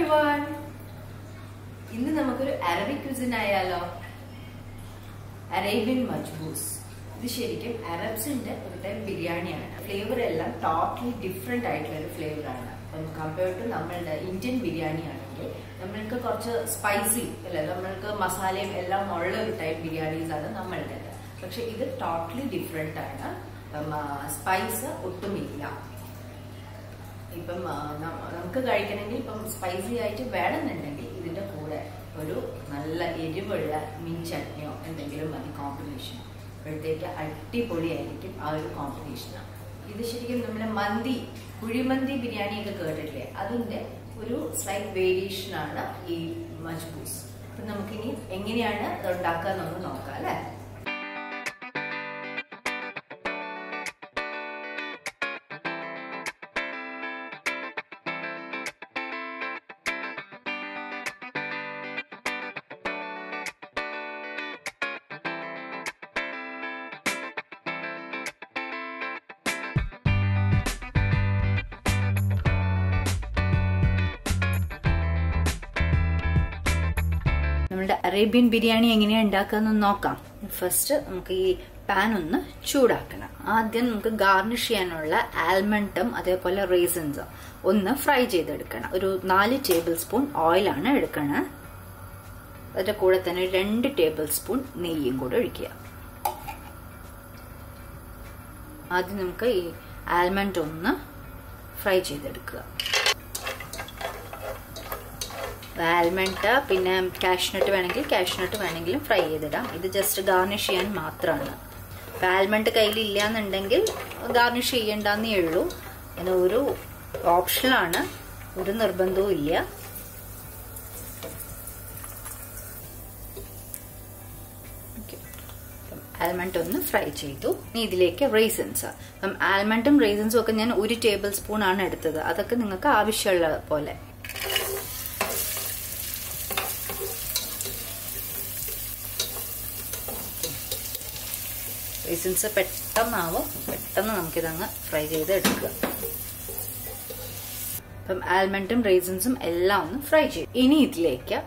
everyone. ഇന്ന് നമുക്കൊരു Arabic cuisine ആയാലോ. Arabian Majboos. ഇത് ശരിക്കും അറബ്സിന്റെ ഒരു ടൈപ്പ് ബിരിയാണിയാണ്. ഫ്ലേവർ എല്ലാം ടോട്ടലി ഡിഫറെന്റ് ആയിട്ടുള്ള ഒരു ഫ്ലേവർ ആണ്. കമ്പയർഡ് ടു നമ്മളുടെ ഇന്ത്യൻ ബിരിയാണി ആണെങ്കിൽ നമ്മൾക്ക് കുറച്ച് സ്പൈസി അല്ലെ, നമ്മൾക്ക് മസാലയും എല്ലാം ഉള്ള ഒരു ടൈപ്പ് ബിരിയാണീസ് ആണ് നമ്മളുടേത്. പക്ഷെ ഇത് ടോട്ടലി ഡിഫറെന്റ് ആണ്. സ്പൈസ് ഒട്ടുമില്ല. ഇപ്പം നമുക്ക് കഴിക്കണമെങ്കിൽ ഇപ്പം സ്പൈസി ആയിട്ട് വേണമെന്നുണ്ടെങ്കിൽ ഇതിന്റെ കൂടെ ഒരു നല്ല എരിവുള്ള മീൻ ചട്നിയോ എന്തെങ്കിലും മതി കോമ്പിനേഷൻ. അപ്പോഴത്തേക്ക് അടിപൊളിയായിരിക്കും ആ ഒരു കോമ്പിനേഷനാണ്. ഇത് ശരിക്കും നമ്മുടെ മന്തി, കുഴിമന്തി ബിരിയാണിയൊക്കെ കേട്ടിട്ടില്ലേ, അതിന്റെ ഒരു സ്ലൈറ്റ് വേരിയേഷൻ ആണ് ഈ മജ്ബൂസ്. അപ്പൊ നമുക്കിനി എങ്ങനെയാണ് അത് ഉണ്ടാക്കാന്നൊന്ന് നോക്കാം അല്ലെ. നമ്മുടെ അറേബ്യൻ ബിരിയാണി എങ്ങനെയാണ് ഉണ്ടാക്കാന്ന് നോക്കാം. ഫസ്റ്റ് നമുക്ക് ഈ പാൻ ഒന്ന് ചൂടാക്കണം. ആദ്യം നമുക്ക് ഗാർണിഷ് ചെയ്യാനുള്ള ആൽമണ്ടും അതേപോലെ റേസിൻസും ഒന്ന് ഫ്രൈ ചെയ്തെടുക്കണം. ഒരു 4 ടേബിൾ സ്പൂൺ ഓയിലാണ് എടുക്കണം. അതിന്റെ കൂടെ തന്നെ 2 ടേബിൾ സ്പൂൺ നെയ്യും കൂടെ ഒഴിക്കുക. ആദ്യം നമുക്ക് ഈ ആൽമണ്ട് ഒന്ന് ഫ്രൈ ചെയ്തെടുക്കുക. ആൽമണ്ട് പിന്നെ കാഷ്നട്ട് വേണമെങ്കിൽ കാഷ്നട്ട് വേണമെങ്കിലും ഫ്രൈ ചെയ്തിടാം. ഇത് ജസ്റ്റ് ഗാർണിഷ് ചെയ്യാൻ മാത്രമാണ്. ആൽമണ്ട് കയ്യിലില്ല എന്നുണ്ടെങ്കിൽ ഗാർണിഷ് ചെയ്യണ്ടെന്നേ ഉള്ളൂ. ഇത് ഒരു ഓപ്ഷനാണ്, ഒരു നിർബന്ധവും ഇല്ല. ആൽമണ്ട് ഒന്ന് ഫ്രൈ ചെയ്തു. ഇനി ഇതിലേക്ക് റേസിൻസ്. അപ്പം ആൽമണ്ടും റേസിൻസും ഒക്കെ ഞാൻ 1 ടേബിൾ സ്പൂൺ ആണ് എടുത്തത്. അതൊക്കെ നിങ്ങൾക്ക് ആവശ്യമുള്ള പോലെ. റേസിൻസ് പെട്ടെന്ന് നമുക്കിതങ്ങ് ഫ്രൈ ചെയ്ത് എടുക്കുക. അപ്പം ആൽമണ്ടും റേസിൻസും എല്ലാം ഒന്ന് ഫ്രൈ ചെയ്തു. ഇനി ഇതിലേക്ക്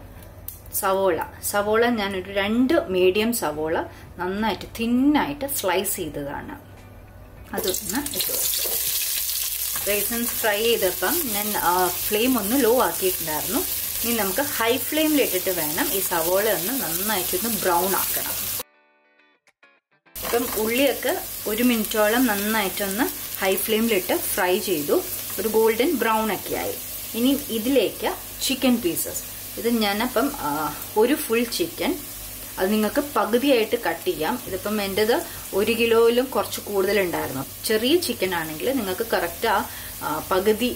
സവോള ഞാനൊരു 2 മീഡിയം സവോള നന്നായിട്ട് തിന്നായിട്ട് സ്ലൈസ് ചെയ്തതാണ്. അതൊന്ന് ഇട്ടു. റേസിൻസ് ഫ്രൈ ചെയ്തപ്പം ഞാൻ ഫ്ലെയിം ഒന്ന് ലോ ആക്കിയിട്ടുണ്ടായിരുന്നു. ഇനി നമുക്ക് ഹൈ ഫ്ലെയിമിൽ ഇട്ടിട്ട് വേണം ഈ സവോള ഒന്ന് നന്നായിട്ടൊന്ന് ബ്രൗൺ ആക്കണം. ഇപ്പം ഉള്ളിയൊക്കെ 1 മിനിറ്റോളം നന്നായിട്ടൊന്ന് ഹൈ ഫ്ലെയിമിലിട്ട് ഫ്രൈ ചെയ്തു. ഒരു ഗോൾഡൻ ബ്രൗൺ ഒക്കെ ആയി. ഇനി ഇതിലേക്ക് ചിക്കൻ പീസസ്. ഇത് ഞാനപ്പം ഒരു ഫുൾ ചിക്കൻ, അത് നിങ്ങൾക്ക് പകുതിയായിട്ട് കട്ട് ചെയ്യാം. ഇതിപ്പം എൻ്റെത് 1 കിലോയിലും കുറച്ച് കൂടുതലുണ്ടായിരുന്നു. ചെറിയ ചിക്കൻ ആണെങ്കിൽ നിങ്ങൾക്ക് കറക്റ്റ് പകുതി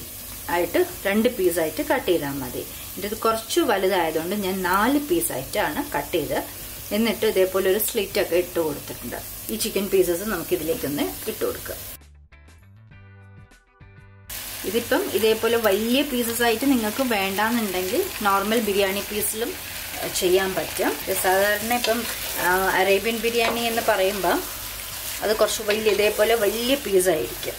ആയിട്ട് 2 പീസായിട്ട് കട്ട് ചെയ്താൽ മതി. ഇത് കുറച്ച് വലുതായതുകൊണ്ട് ഞാൻ 4 പീസായിട്ടാണ് കട്ട് ചെയ്ത്. എന്നിട്ട് ഇതേപോലെ ഒരു സ്ലിറ്റ് ഒക്കെ ഇട്ട് കൊടുത്തിട്ടുണ്ട്. ഈ ചിക്കൻ പീസസ് നമുക്ക് ഇതിലേക്കൊന്ന് ഇട്ട് കൊടുക്കുക. ഇതിപ്പം ഇതേപോലെ വലിയ പീസസ് ആയിട്ട് നിങ്ങൾക്ക് വേണ്ടാന്നുണ്ടെങ്കിൽ നോർമൽ ബിരിയാണി പീസിലും ചെയ്യാൻ പറ്റും. സാധാരണ ഇപ്പം അറേബ്യൻ ബിരിയാണി എന്ന് പറയുമ്പോൾ അത് കുറച്ച് ഇതേപോലെ വലിയ പീസായിരിക്കും.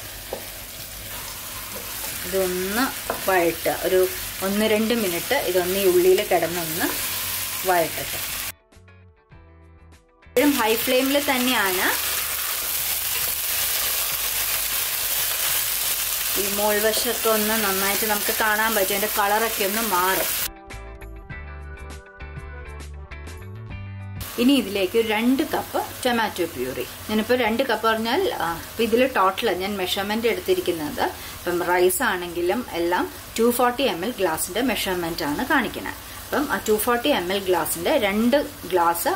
ഇതൊന്ന് വഴട്ടുക. ഒരു 1-2 മിനിറ്റ് ഇതൊന്ന് ഈ ഉള്ളിയിൽ കിടന്നൊന്ന് വഴട്ടട്ടെ. ഹൈ ഫ്ലെയിമിൽ തന്നെയാണ്. ഈ മോൾവശമൊക്കെ ഒന്ന് നന്നായിട്ട് നമുക്ക് കാണാൻ പറ്റും. അതിന്റെ കളറൊക്കെ ഒന്ന് മാറും. ഇനി ഇതിലേക്ക് 2 കപ്പ് ടൊമാറ്റോ പ്യൂറി. ഞാനിപ്പോൾ 2 കപ്പ് പറഞ്ഞാൽ ഇതിൽ ടോട്ടൽ ഞാൻ മെഷർമെന്റ് എടുത്തിരിക്കുന്നത്. ഇപ്പം റൈസ് ആണെങ്കിലും എല്ലാം 240 ml ഗ്ലാസിന്റെ മെഷർമെന്റ് ആണ് കാണിക്കുന്നത്. അപ്പം ആ 240 ml ഗ്ലാസിന്റെ 2 ഗ്ലാസ്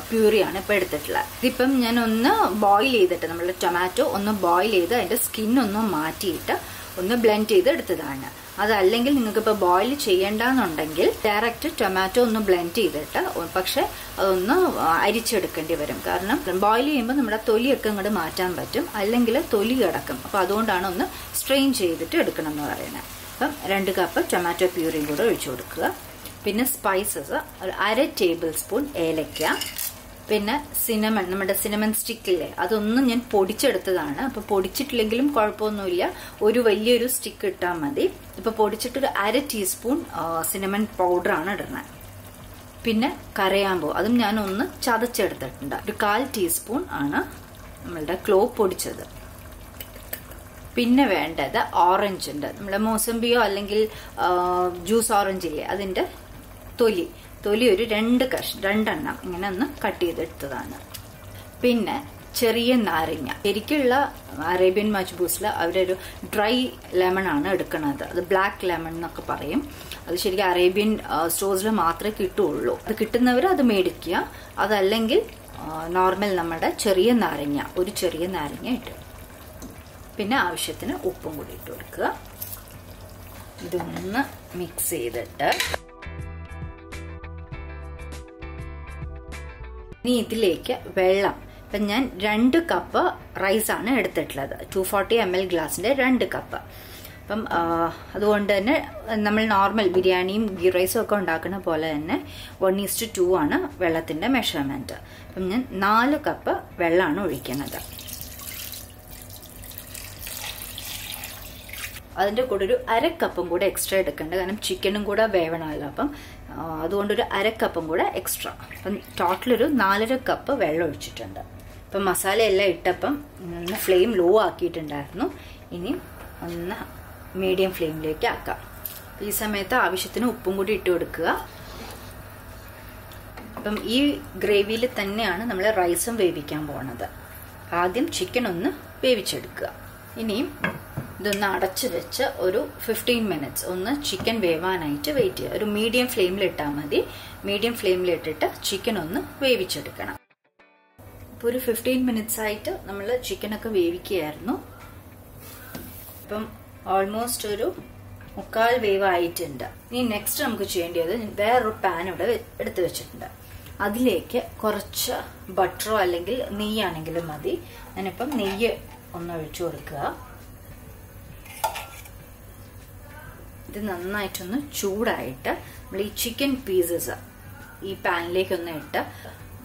പ്യൂറിയാണ് ഇപ്പം എടുത്തിട്ടുള്ളത്. ഇതിപ്പം ഞാൻ ഒന്ന് ബോയിൽ ചെയ്തിട്ട്, നമ്മളുടെ ടൊമാറ്റോ ഒന്ന് ബോയിൽ ചെയ്ത് അതിന്റെ സ്കിൻ ഒന്ന് മാറ്റിയിട്ട് ഒന്ന് ബ്ലെൻഡ് ചെയ്ത് എടുത്തതാണ്. അതല്ലെങ്കിൽ നിങ്ങൾക്ക് ഇപ്പോൾ ബോയിൽ ചെയ്യേണ്ടെന്നുണ്ടെങ്കിൽ ഡയറക്റ്റ് ടൊമാറ്റോ ഒന്ന് ബ്ലെൻഡ് ചെയ്തിട്ട്, പക്ഷെ അതൊന്ന് അരിച്ചെടുക്കേണ്ടി വരും. കാരണം ബോയിൽ ചെയ്യുമ്പോൾ നമ്മുടെ തൊലിയൊക്കെ അങ്ങോട്ട് മാറ്റാൻ പറ്റും, അല്ലെങ്കിൽ തൊലി കിടക്കും. അപ്പൊ അതുകൊണ്ടാണ് ഒന്ന് സ്ട്രെയിൻ ചെയ്തിട്ട് എടുക്കണം എന്ന് പറയുന്നത്. അപ്പം 2 കപ്പ് ടൊമാറ്റോ പ്യൂറിയും കൂടെ ഒഴിച്ചു കൊടുക്കുക. പിന്നെ സ്പൈസസ് ഒരു 1/2 ടേബിൾ സ്പൂൺ ഏലക്ക, പിന്നെ സിനമൺ, നമ്മുടെ സിനമൺ സ്റ്റിക്കില്ലേ, അതൊന്നും ഞാൻ പൊടിച്ചെടുത്തതാണ്. അപ്പൊ പൊടിച്ചിട്ടില്ലെങ്കിലും കുഴപ്പമൊന്നുമില്ല, ഒരു വലിയൊരു സ്റ്റിക്ക് ഇട്ടാൽ മതി. ഇപ്പൊ പൊടിച്ചിട്ടൊരു 1/2 ടീസ്പൂൺ സിനമൺ പൗഡറാണ് ഇടുന്നത്. പിന്നെ കരയാമ്പൂ, അതും ഞാൻ ഒന്ന് ചതച്ചെടുത്തിട്ടുണ്ട്. ഒരു 1/4 ടീസ്പൂൺ ആണ് നമ്മളുടെ ക്ലോവ് പൊടിച്ചത്. പിന്നെ വേണ്ടത് ഓറഞ്ചിന്റെ, നമ്മുടെ മോസംബിയോ അല്ലെങ്കിൽ ജ്യൂസ് ഓറഞ്ച് ഇല്ലേ, അതിന്റെ തൊലി ഒരു 2 ഇങ്ങനെ ഒന്ന് കട്ട് ചെയ്തെടുത്തതാണ്. പിന്നെ ചെറിയ നാരങ്ങ. ശരിക്കുള്ള അറേബ്യൻ മജ്ബൂസിൽ അവരൊരു ഡ്രൈ ലെമൺ ആണ് എടുക്കുന്നത്. അത് ബ്ലാക്ക് ലെമൺ എന്നൊക്കെ പറയും. അത് ശരിക്കും അറേബ്യൻ സ്റ്റോഴ്സിൽ മാത്രമേ കിട്ടുള്ളൂ. അത് കിട്ടുന്നവർ അത് മേടിക്കുക. അതല്ലെങ്കിൽ നോർമൽ നമ്മുടെ ചെറിയ നാരങ്ങ, ഒരു ചെറിയ നാരങ്ങ ഇട്ട്, പിന്നെ ആവശ്യത്തിന് ഉപ്പും കൂടി ഇട്ട് കൊടുക്കുക. ഇതൊന്ന് മിക്സ് ചെയ്തിട്ട് ഇനി ഇതിലേക്ക് വെള്ളം. ഇപ്പം ഞാൻ 2 കപ്പ് റൈസാണ് എടുത്തിട്ടുള്ളത്. 240 ml ഗ്ലാസിന്റെ 2 കപ്പ്. അപ്പം അതുകൊണ്ട് തന്നെ നമ്മൾ നോർമൽ ബിരിയാണിയും ഗീ റൈസും ഒക്കെ ഉണ്ടാക്കുന്ന പോലെ തന്നെ 1:2 ആണ് വെള്ളത്തിന്റെ മെഷർമെന്റ്. അപ്പം ഞാൻ 4 കപ്പ് വെള്ളമാണ് ഒഴിക്കുന്നത്. അതിന്റെ കൂടെ ഒരു 1/2 കപ്പും കൂടെ എക്സ്ട്രാ എടുക്കേണ്ടത്, കാരണം ചിക്കനും കൂടെ വേവണമല്ലോ. അപ്പം അതുകൊണ്ടൊരു 1/2 കപ്പും കൂടെ എക്സ്ട്രാ. അപ്പം ടോട്ടലൊരു 4.5 കപ്പ് വെള്ളം ഒഴിച്ചിട്ടുണ്ട്. അപ്പം മസാല എല്ലാം ഇട്ടപ്പം ഒന്ന് ഫ്ലെയിം ലോ ആക്കിയിട്ടുണ്ടായിരുന്നു. ഇനി ഒന്ന് മീഡിയം ഫ്ലെയിമിലേക്ക് ആക്കാം. ഈ സമയത്ത് ആവശ്യത്തിന് ഉപ്പും കൂടി ഇട്ട് കൊടുക്കുക. അപ്പം ഈ ഗ്രേവിയിൽ തന്നെയാണ് നമ്മൾ റൈസും വേവിക്കാൻ പോണത്. ആദ്യം ചിക്കൻ ഒന്ന് വേവിച്ചെടുക്കുക. ഇനിയും ഇതൊന്ന് അടച്ചു വെച്ച് ഒരു 15 മിനിറ്റ്സ് ഒന്ന് ചിക്കൻ വേവാനായിട്ട് വെയിറ്റ് ചെയ്യുക. ഒരു മീഡിയം ഫ്ലെയിമിൽ ഇട്ടാൽ മതി. മീഡിയം ഫ്ലെയിമിൽ ഇട്ടിട്ട് ചിക്കൻ ഒന്ന് വേവിച്ചെടുക്കണം. ഇപ്പോൾ ഒരു 15 മിനിറ്റ്സ് ആയിട്ട് നമ്മൾ ചിക്കനൊക്കെ വേവിക്കുകയായിരുന്നു. ഇപ്പം ഓൾമോസ്റ്റ് ഒരു 3/4 വേവ് ആയിട്ടുണ്ട്. ഇനി നെക്സ്റ്റ് നമുക്ക് ചെയ്യേണ്ടത്, വേറൊരു പാൻ ഇവിടെ എടുത്തു വെച്ചിട്ടുണ്ട്. അതിലേക്ക് കുറച്ച് ബട്ടറോ അല്ലെങ്കിൽ നെയ്യാണെങ്കിലും മതി. ഞാനിപ്പം നെയ്യ് ഒന്ന് ഒഴിച്ചു കൊടുക്കുക. ഇത് നന്നായിട്ടൊന്ന് ചൂടായിട്ട് നമ്മൾ ഈ ചിക്കൻ പീസസ് ഈ പാനിലേക്ക് ഒന്ന് ഇട്ട്,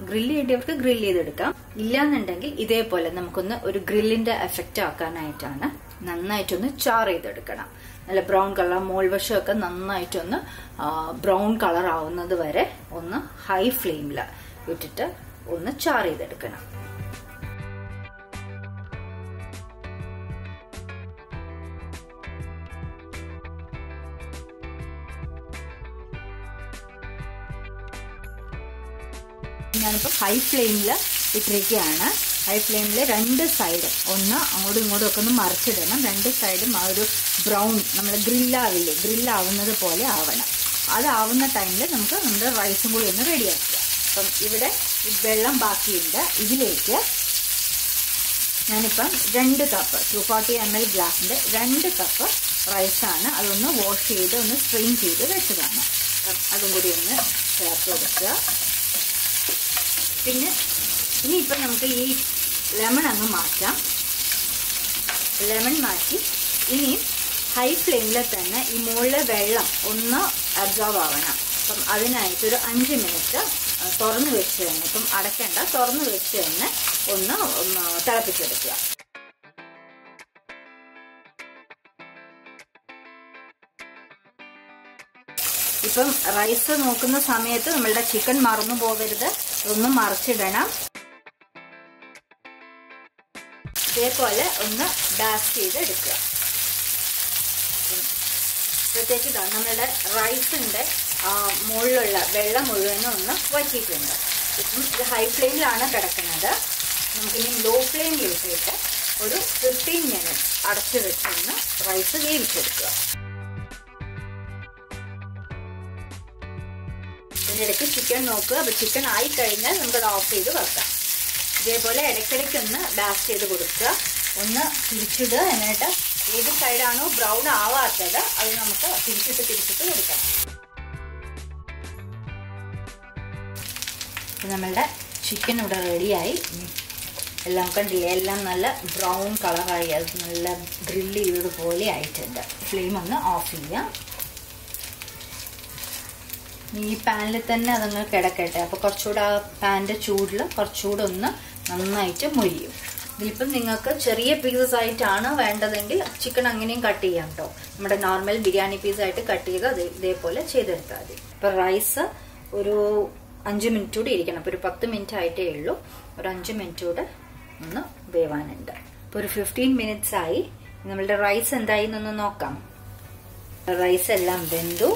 ഗ്രില്ല് ചെയ്യേണ്ടവർക്ക് ഗ്രില്ല് ചെയ്തെടുക്കാം. ഇല്ലാന്നുണ്ടെങ്കിൽ ഇതേപോലെ നമുക്കൊന്ന് ഒരു ഗ്രില്ലിന്റെ എഫക്റ്റ് ആക്കാനായിട്ടാണ് നന്നായിട്ടൊന്ന് ചാർ ചെയ്തെടുക്കണം. നല്ല ബ്രൗൺ കളർ, മോൾവശമൊക്കെ നന്നായിട്ടൊന്ന് ബ്രൗൺ കളർ ആവുന്നത് വരെ ഒന്ന് ഹൈ ഫ്ലെയിമിൽ ഇട്ടിട്ട് ഒന്ന് ചാർ ചെയ്തെടുക്കണം. ഞാനിപ്പോൾ ഹൈ ഫ്ലെയിമിൽ ഇട്ടിരിക്കുകയാണ്. ഹൈ ഫ്ലെയിമിൽ 2 സൈഡും ഒന്ന് അങ്ങോട്ടും ഇങ്ങോട്ടും ഒക്കെ ഒന്ന് മറിച്ചിടണം. 2 സൈഡും ആ ഒരു ബ്രൗൺ, നമ്മൾ ഗ്രില്ലാവില്ലേ, ഗ്രില്ലാവുന്നത് പോലെ ആവണം. അതാവുന്ന ടൈമിൽ നമുക്ക് നമ്മുടെ റൈസും കൂടി ഒന്ന് റെഡിയാക്കുക. അപ്പം ഇവിടെ വെള്ളം ബാക്കിയുണ്ട്. ഇതിലേക്ക് ഞാനിപ്പം 2 കപ്പ് 240 ml ഗ്ലാസിന്റെ 2 കപ്പ് റൈസാണ്. അതൊന്ന് വാഷ് ചെയ്ത് ഒന്ന് സ്ട്രെയിൻ ചെയ്ത് വെച്ചതാണ്. അതും കൂടി ഒന്ന് ചേർത്ത് കൊടുക്കുക. പിന്നെ ഇനിയിപ്പം നമുക്ക് ഈ ലെമൺ അങ്ങ് മാറ്റാം. ലെമൺ മാറ്റി ഇനി ഹൈ ഫ്ലെയിമിൽ തന്നെ ഈ മുകളിലെ വെള്ളം ഒന്ന് അബ്സോർവ് ആവണം. അപ്പം അതിനായിട്ടൊരു 5 മിനിറ്റ് തുറന്ന് വെച്ച് തന്നെ, ഇപ്പം അടയ്ക്കേണ്ട, തുറന്ന് വെച്ച് തന്നെ ഒന്ന് തിളപ്പിച്ചെടുക്കുക. ഇപ്പം റൈസ് നോക്കുന്ന സമയത്ത് നമ്മളുടെ ചിക്കൻ മറന്നു പോകരുത്, ഒന്ന് മറിച്ചിടണം. ഇതേപോലെ ഒന്ന് ഡാഷ് ചെയ്ത് എടുക്കുക. പ്രത്യേകിച്ച് ഇതാണ് നമ്മളുടെ റൈസിന്റെ മുകളിലുള്ള വെള്ളം മുഴുവനും ഒന്ന് വറ്റിയിട്ടുണ്ട്. ഇപ്പം ഇത് ഹൈ ഫ്ലെയിമിലാണ് കിടക്കുന്നത്. നമുക്കിനി ലോ ഫ്ലെയിമിൽ ഇട്ടിട്ട് ഒരു 15 മിനിറ്റ്സ് അടച്ചു വെച്ചൊന്ന് റൈസ് വേവിച്ചെടുക്കുക. ഇതിനിടയ്ക്ക് ചിക്കൻ നോക്കുക. അപ്പോൾ ചിക്കൻ ആയി കഴിഞ്ഞാൽ നമുക്കത് ഓഫ് ചെയ്ത് വെക്കാം. ഇതേപോലെ ഇടയ്ക്കിടയ്ക്കൊന്ന് ഡാഷ് ചെയ്ത് കൊടുക്കുക. ഒന്ന് തിരിച്ചിടുക. എന്നിട്ട് ഏത് സൈഡാണോ ബ്രൗൺ ആവാത്തത് അത് നമുക്ക് തിരിച്ചിട്ട് കൊടുക്കാം. അപ്പം നമ്മളുടെ ചിക്കൻ ഇവിടെ റെഡിയായി. എല്ലാം കണ്ടില്ലേ, എല്ലാം നല്ല ബ്രൗൺ കളറായി, അത് നല്ല ഗ്രില്ല് ചെയ്തതുപോലെ ആയിട്ടുണ്ട്. ഫ്ലെയിം ഒന്ന് ഓഫ് ചെയ്യാം. ഈ പാനിൽ തന്നെ അതങ്ങ് കിടക്കട്ടെ. അപ്പോൾ കുറച്ചുകൂടെ ആ പാനിൻ്റെ ചൂടിൽ കുറച്ചുകൂടെ ഒന്ന് നന്നായിട്ട് മൊരിയും. ഇതിലിപ്പം നിങ്ങൾക്ക് ചെറിയ പീസസ് ആയിട്ടാണ് വേണ്ടതെങ്കിൽ ചിക്കൻ അങ്ങനെയും കട്ട് ചെയ്യാം കേട്ടോ. നമ്മുടെ നോർമൽ ബിരിയാണി പീസായിട്ട് കട്ട് ചെയ്ത് അത് ഇതേപോലെ ചെയ്തെടുത്താൽ മതി. ഇപ്പം റൈസ് ഒരു 5 മിനിറ്റ് കൂടി ഇരിക്കണം. അപ്പോൾ ഒരു 10 മിനിറ്റ് ആയിട്ടേ ഉള്ളൂ. ഒരു 5 മിനിറ്റ് കൂടെ ഒന്ന് വേവാനുണ്ട്. ഇപ്പോൾ ഒരു 15 മിനിറ്റ്സ് ആയി. നമ്മളുടെ റൈസ് എന്തായി എന്നൊന്ന് നോക്കാം. റൈസ് എല്ലാം വെന്തു.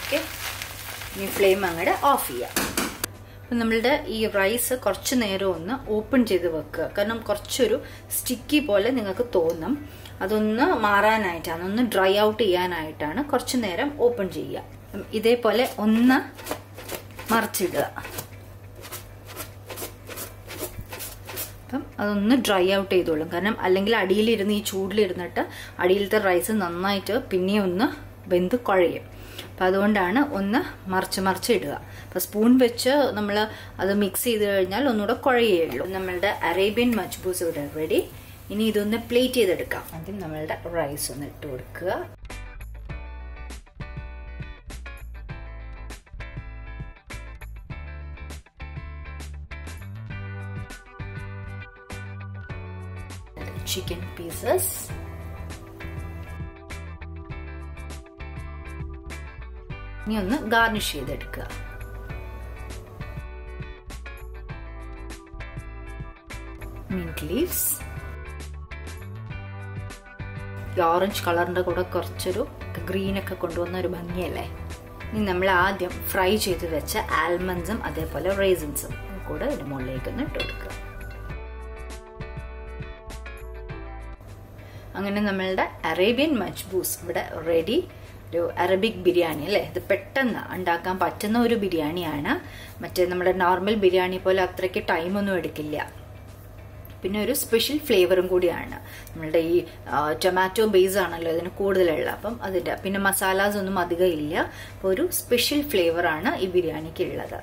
ഓക്കെ, ഇനി ഫ്ലെയിം അങ്ങോട്ട് ഓഫ് ചെയ്യാം. അപ്പം നമ്മളുടെ ഈ റൈസ് കുറച്ച് നേരം ഒന്ന് ഓപ്പൺ ചെയ്ത് വെക്കുക. കാരണം കുറച്ചൊരു സ്റ്റിക്കി പോലെ നിങ്ങൾക്ക് തോന്നും. അതൊന്ന് മാറാനായിട്ടാണ്, ഒന്ന് ഡ്രൈ ഔട്ട് ചെയ്യാനായിട്ടാണ് കുറച്ച് നേരം ഓപ്പൺ ചെയ്യുക. ഇതേപോലെ ഒന്ന് മറിച്ചിടുക. അപ്പം അതൊന്ന് ഡ്രൈ ഔട്ട് ചെയ്തോളും. കാരണം അല്ലെങ്കിൽ അടിയിലിരുന്ന് ഈ ചൂടിലിരുന്നിട്ട് അടിയിലത്തെ റൈസ് നന്നായിട്ട് പിന്നെ ഒന്ന് വെന്ത് കുഴയും. അപ്പം അതുകൊണ്ടാണ് ഒന്ന് മറിച്ച് ഇടുക. അപ്പം സ്പൂൺ വെച്ച് നമ്മൾ അത് മിക്സ് ചെയ്ത് കഴിഞ്ഞാൽ ഒന്നുകൂടെ കുഴയുള്ളൂ. നമ്മളുടെ അറേബ്യൻ മജ്ബൂസ് ഇവിടെ റെഡി. ഇനി ഇതൊന്ന് പ്ലേറ്റ് ചെയ്തെടുക്കാം. ആദ്യം നമ്മളുടെ റൈസ് ഒന്ന് ഇട്ട് കൊടുക്കുക. ചിക്കൻ പീസസ്, ഇനി ഒന്ന് ഗാർണിഷ് ചെയ്തെടുക്കുക. Mint leaves. ഈ ഓറഞ്ച് കളറിന്റെ കൂടെ കുറച്ചൊരു ഗ്രീനൊക്കെ കൊണ്ടുവന്ന ഒരു ഭംഗിയല്ലേ. ഇനി നമ്മൾ ആദ്യം ഫ്രൈ ചെയ്ത് വെച്ച ആൽമണ്ട്സും അതേപോലെ റേസിൻസും കൂടെ ഇതിന് മുകളിലേക്ക് ഒന്ന് ഇട്ട് കൊടുക്കുക. അങ്ങനെ നമ്മളുടെ അറേബ്യൻ മജ്ബൂസ് ഇവിടെ റെഡി. ഒരു അറബിക് ബിരിയാണി അല്ലേ. ഇത് പെട്ടെന്ന് ഉണ്ടാക്കാൻ പറ്റുന്ന ഒരു ബിരിയാണിയാണ്. മറ്റേ നമ്മുടെ നോർമൽ ബിരിയാണി പോലെ അത്രയ്ക്ക് ടൈമൊന്നും എടുക്കില്ല. പിന്നെ ഒരു സ്പെഷ്യൽ ഫ്ലേവറും കൂടിയാണ്. നമ്മളുടെ ഈ ടൊമാറ്റോ ബേസ് ആണല്ലോ ഇതിന് കൂടുതലുള്ള. അപ്പം അതിൻ്റെ പിന്നെ മസാലാസ് ഒന്നും അധികം ഇല്ല. അപ്പോൾ ഒരു സ്പെഷ്യൽ ഫ്ലേവറാണ് ഈ ബിരിയാണിക്ക് ഉള്ളത്.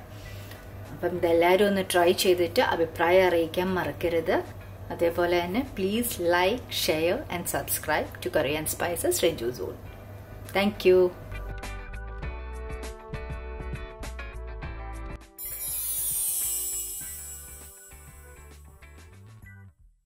അപ്പം ഇതെല്ലാവരും ഒന്ന് ട്രൈ ചെയ്തിട്ട് അഭിപ്രായം അറിയിക്കാൻ മറക്കരുത്. അതേപോലെ തന്നെ please like, share and subscribe to Curry and Spices Ranju Zone. Thank you.